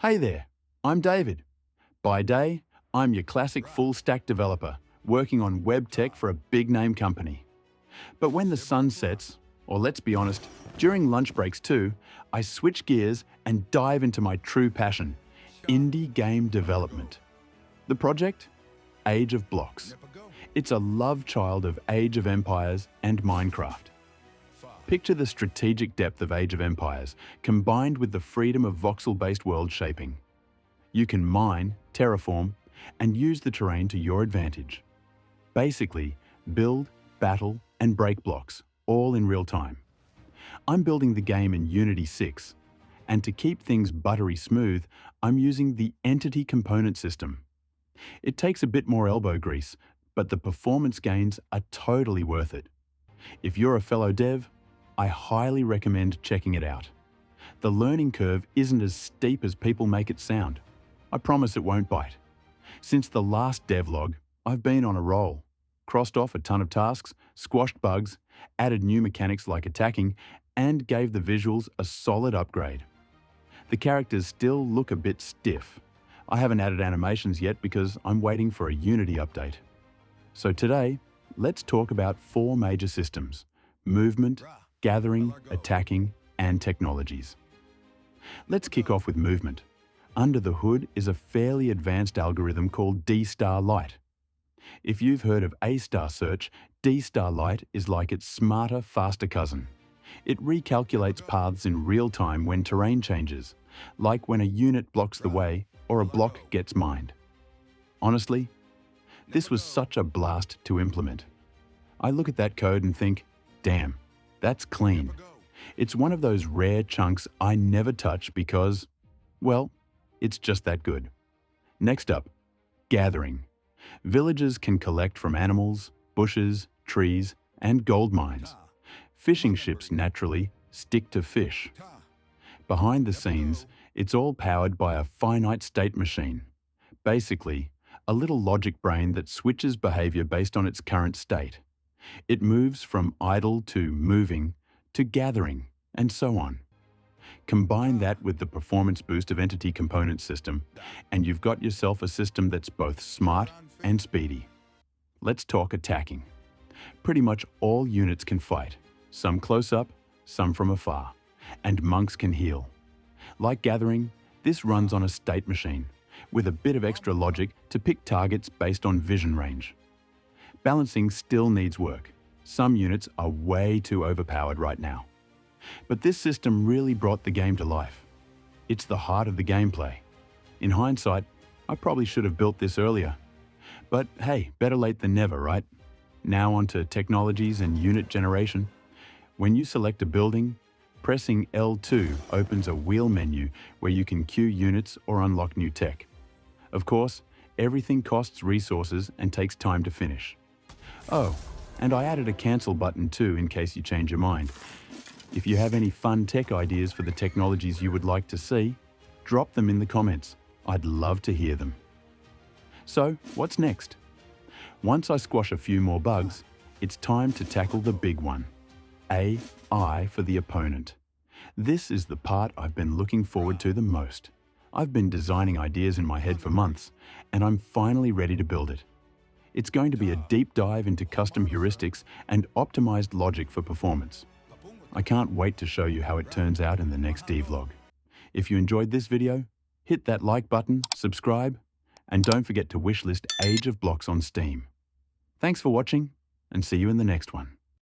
Hey there, I'm David. By day, I'm your classic full-stack developer working on web tech for a big-name company. But when the sun sets, or let's be honest, during lunch breaks too, I switch gears and dive into my true passion, indie game development. The project? Age of Blocks. It's a love child of Age of Empires and Minecraft. Picture the strategic depth of Age of Empires, combined with the freedom of voxel-based world shaping. You can mine, terraform, and use the terrain to your advantage. Basically, build, battle, and break blocks, all in real time. I'm building the game in Unity 6, and to keep things buttery smooth, I'm using the Entity Component System. It takes a bit more elbow grease, but the performance gains are totally worth it. If you're a fellow dev, I highly recommend checking it out. The learning curve isn't as steep as people make it sound. I promise it won't bite. Since the last devlog, I've been on a roll. Crossed off a ton of tasks, squashed bugs, added new mechanics like attacking, and gave the visuals a solid upgrade. The characters still look a bit stiff. I haven't added animations yet because I'm waiting for a Unity update. So today, let's talk about 4 major systems: movement, gathering, attacking, and technologies. Let's kick off with movement. Under the hood is a fairly advanced algorithm called D-star light. If you've heard of A-star search, D-star light is like its smarter, faster cousin. It recalculates paths in real time when terrain changes, like when a unit blocks the way or a block gets mined. Honestly, this was such a blast to implement. I look at that code and think, damn, that's clean. It's one of those rare chunks I never touch because, well, it's just that good. Next up, gathering. Villagers can collect from animals, bushes, trees, and gold mines. Fishing ships, naturally, stick to fish. Behind the scenes, it's all powered by a finite state machine. Basically, a little logic brain that switches behavior based on its current state. It moves from idle to moving to gathering, and so on. Combine that with the performance boost of Entity Component System, and you've got yourself a system that's both smart and speedy. Let's talk attacking. Pretty much all units can fight, some close up, some from afar, and monks can heal. Like gathering, this runs on a state machine, with a bit of extra logic to pick targets based on vision range. Balancing still needs work. Some units are way too overpowered right now. But this system really brought the game to life. It's the heart of the gameplay. In hindsight, I probably should have built this earlier. But hey, better late than never, right? Now onto technologies and unit generation. When you select a building, pressing L2 opens a wheel menu where you can queue units or unlock new tech. Of course, everything costs resources and takes time to finish. Oh, and I added a cancel button too in case you change your mind. If you have any fun tech ideas for the technologies you would like to see, drop them in the comments. I'd love to hear them. So, what's next? Once I squash a few more bugs, it's time to tackle the big one. AI for the opponent. This is the part I've been looking forward to the most. I've been designing ideas in my head for months, and I'm finally ready to build it. It's going to be a deep dive into custom heuristics and optimized logic for performance. I can't wait to show you how it turns out in the next devlog. If you enjoyed this video, hit that like button, subscribe, and don't forget to wishlist Age of Blocks on Steam. Thanks for watching, and see you in the next one.